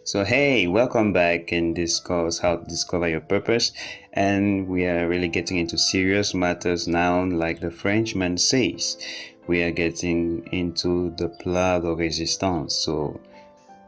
So hey, welcome back in this course, How to Discover Your Purpose. And we are really getting into serious matters now, like the Frenchman says. We are getting into the plat de resistance. So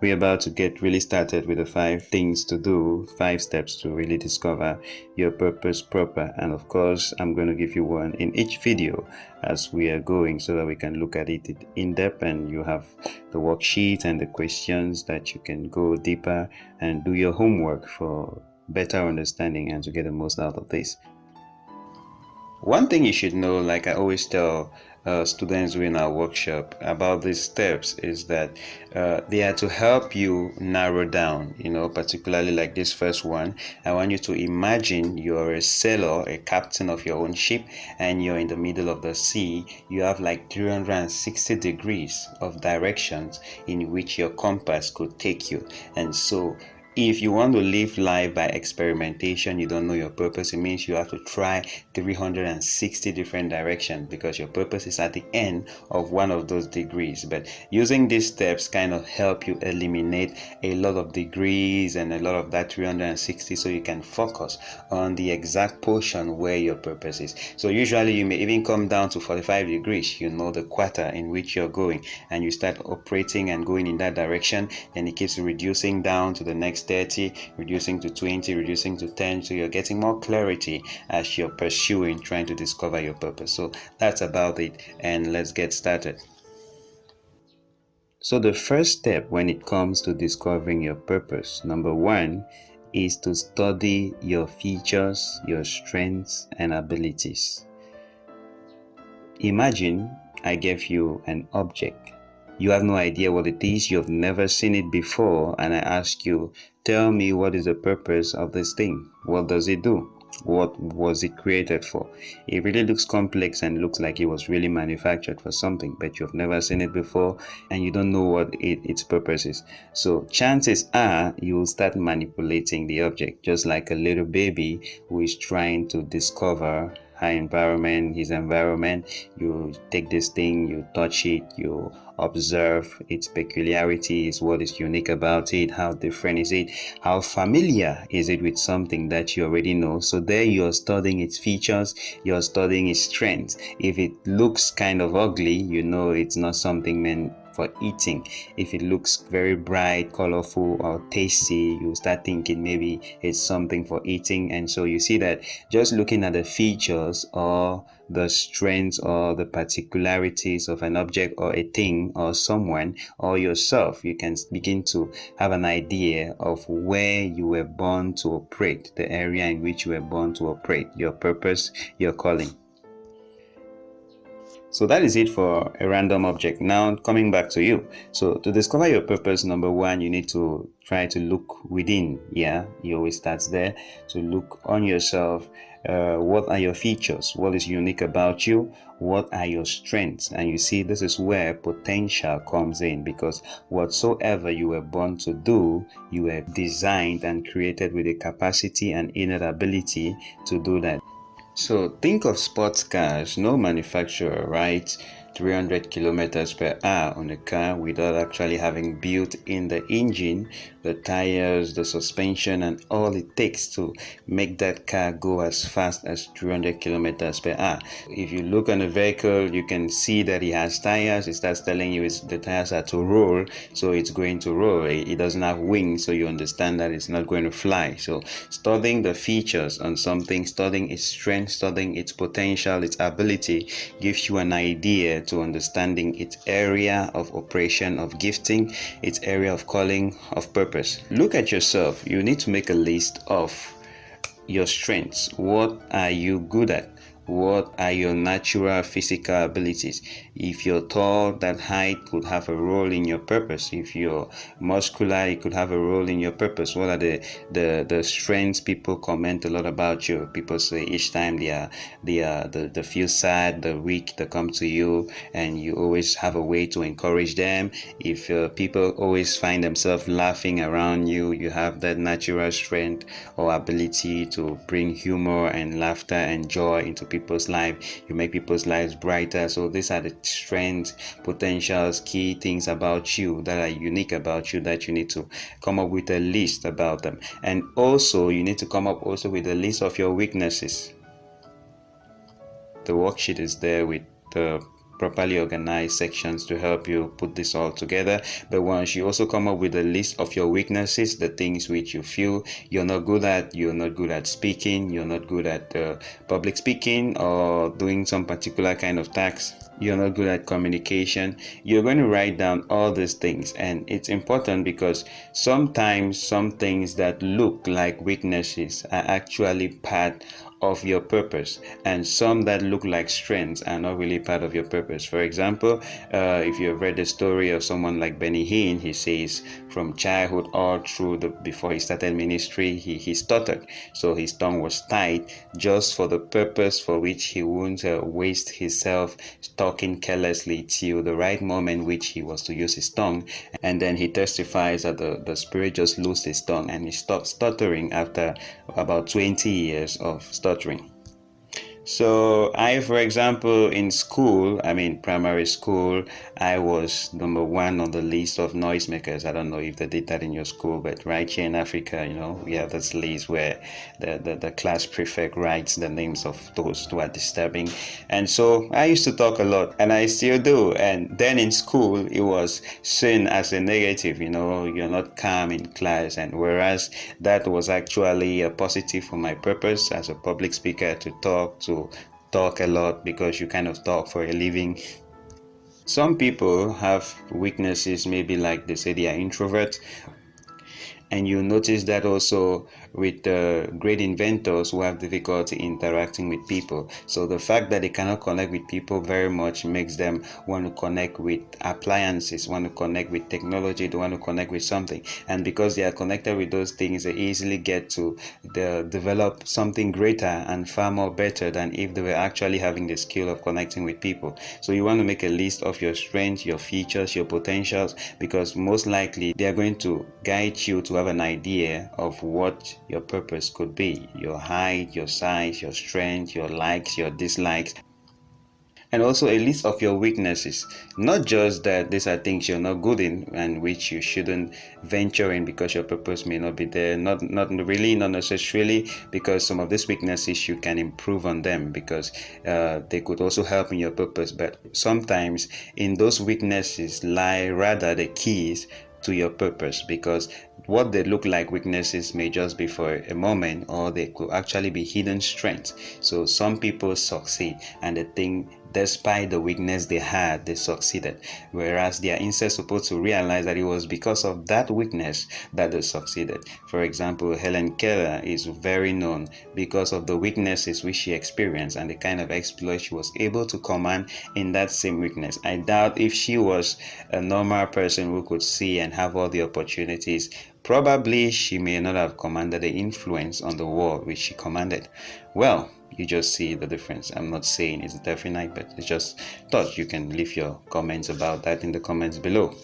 we're about to get really started with the 5 things to do, 5 steps to really discover your purpose proper. And of course, I'm going to give you one in each video as we are going so that we can look at it in depth, and you have the worksheet and the questions that you can go deeper and do your homework for better understanding and to get the most out of this. One thing you should know, like I always tell students in our workshop about these steps, is that they are to help you narrow down, particularly like this first one. I want you to imagine you're a sailor, a captain of your own ship, and you're in the middle of the sea. You have like 360 degrees of directions in which your compass could take you. And so if you want to live life by experimentation, you don't know your purpose, it means you have to try 360 different directions because your purpose is at the end of one of those degrees. But using these steps kind of help you eliminate a lot of degrees and a lot of that 360 so you can focus on the exact portion where your purpose is. So usually you may even come down to 45 degrees, the quarter in which you're going, and you start operating and going in that direction, and it keeps reducing down to the next 30, reducing to 20, reducing to 10, so you're getting more clarity as you're pursuing, trying to discover your purpose. So that's about it, and let's get started. So the first step when it comes to discovering your purpose, number 1, is to study your features, your strengths and abilities. Imagine I gave you an object. You have no idea what it is, you've never seen it before, and I ask you, tell me, what is the purpose of this thing? What does it do? What was it created for? It really looks complex and looks like it was really manufactured for something, but you've never seen it before and you don't know what its purpose is. So chances are you will start manipulating the object, just like a little baby who is trying to discover his environment. You take this thing, you touch it, you observe its peculiarities, what is unique about it, how different is it, how familiar is it with something that you already know. So there you're studying its features, you're studying its strengths. If it looks kind of ugly, it's not something meant for eating. If it looks very bright, colorful or tasty, you start thinking maybe it's something for eating. And so you see that just looking at the features or the strengths or the particularities of an object or a thing or someone or yourself, you can begin to have an idea of where you were born to operate, the area in which you were born to operate, your purpose, your calling. So that is it for a random object. Now coming back to you. So to discover your purpose, number 1, you need to try to look within. It always starts there. To look on yourself. What are your features? What is unique about you? What are your strengths? And you see, this is where potential comes in, because whatsoever you were born to do, you were designed and created with a capacity and innate ability to do that. So think of sports cars. No manufacturer writes 300 kilometers per hour on a car without actually having built in the engine, the tires, the suspension, and all it takes to make that car go as fast as 300 kilometers per hour. If you look on a vehicle, you can see that it has tires. It starts telling you the tires are to roll, so it's going to roll. It doesn't have wings, so you understand that it's not going to fly. So studying the features on something, studying its strength, studying its potential, its ability, gives you an idea to understanding its area of operation, of gifting, its area of calling, of purpose. Look at yourself. You need to make a list of your strengths. What are you good at? What are your natural physical abilities? If you're tall, that height could have a role in your purpose. If you're muscular, it could have a role in your purpose. What are the strengths people comment a lot about you? People say each time they feel sad, they're weak, they come to you, and you always have a way to encourage them. If people always find themselves laughing around you, you have that natural strength or ability to bring humor and laughter and joy into people's people's life, you make people's lives brighter. So these are the strengths, potentials, key things about you that are unique about you that you need to come up with a list about them. And also you need to come up also with a list of your weaknesses. The worksheet is there with the properly organized sections to help you put this all together. But once you also come up with a list of your weaknesses, the things which you feel you're not good at speaking, you're not good at public speaking or doing some particular kind of task, you're not good at communication, you're going to write down all these things. And it's important because sometimes some things that look like weaknesses are actually part of your purpose, and some that look like strengths are not really part of your purpose. For example, if you have read the story of someone like Benny Hinn, he says from childhood all through before he started ministry, he stuttered, so his tongue was tied just for the purpose for which he wouldn't waste himself talking carelessly till the right moment which he was to use his tongue. And then he testifies that the spirit just loosed his tongue and he stopped stuttering after about 20 years of stuttering. So I, for example, in school, primary school, I was number one on the list of noisemakers. I don't know if they did that in your school, but right here in Africa, we have this list where the class prefect writes the names of those who are disturbing. And so I used to talk a lot, and I still do. And then in school, it was seen as a negative, you're not calm in class. And whereas that was actually a positive for my purpose as a public speaker, to talk a lot, because you kind of talk for a living. Some people have weaknesses, maybe like they say they are introverts, and you notice that also with great inventors who have difficulty interacting with people. So the fact that they cannot connect with people very much makes them want to connect with appliances, want to connect with technology, they want to connect with something. And because they are connected with those things, they easily get to develop something greater and far more better than if they were actually having the skill of connecting with people. So you want to make a list of your strengths, your features, your potentials, because most likely they are going to guide you to have an idea of what your purpose could be, your height, your size, your strength, your likes, your dislikes, and also a list of your weaknesses. Not just that these are things you're not good in and which you shouldn't venture in because your purpose may not be there, not necessarily, because some of these weaknesses you can improve on them because they could also help in your purpose. But sometimes in those weaknesses lie rather the keys to your purpose, because what they look like weaknesses may just be for a moment, or they could actually be hidden strengths. So some people succeed and they think despite the weakness they had, they succeeded, whereas they are instead supposed to realize that it was because of that weakness that they succeeded. For example, Helen Keller is very known because of the weaknesses which she experienced and the kind of exploits she was able to command in that same weakness. I doubt if she was a normal person who could see and have all the opportunities, probably she may not have commanded the influence on the world which she commanded. Well, you just see the difference. I'm not saying it's definite, but it's just thought you can leave your comments about that in the comments below.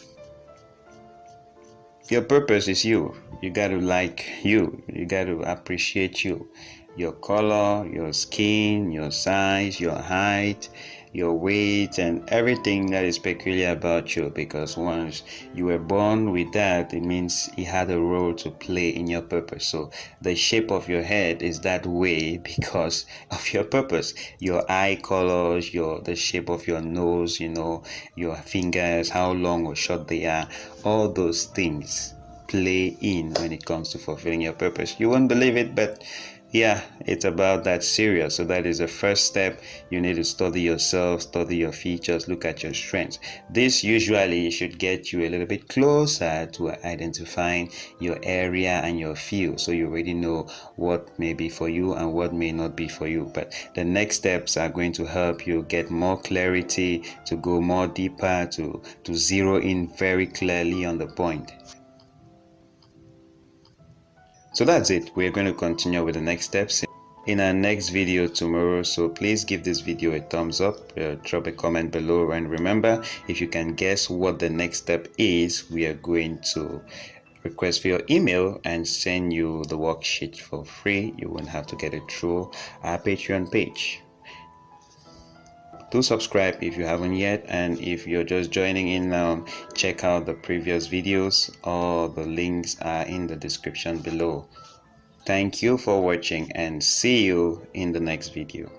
Your purpose is you. You got to like you. You got to appreciate you. Your color, your skin, your size, your height, your weight, and everything that is peculiar about you, because once you were born with that, it means it had a role to play in your purpose. So the shape of your head is that way because of your purpose. Your eye colors, the shape of your nose, your fingers, how long or short they are, all those things play in when it comes to fulfilling your purpose. You won't believe it, but yeah, it's about that serious. So that is the first step. You need to study yourself, study your features, look at your strengths. This usually should get you a little bit closer to identifying your area and your field, so you already know what may be for you and what may not be for you. But the next steps are going to help you get more clarity, to go more deeper, to zero in very clearly on the point. So that's it. We're going to continue with the next steps in our next video tomorrow. So please give this video a thumbs up, drop a comment below, and remember, if you can guess what the next step is, we are going to request for your email and send you the worksheet for free. You won't have to get it through our Patreon page. Do subscribe if you haven't yet, and if you're just joining in now, check out the previous videos. All the links are in the description below. Thank you for watching and see you in the next video.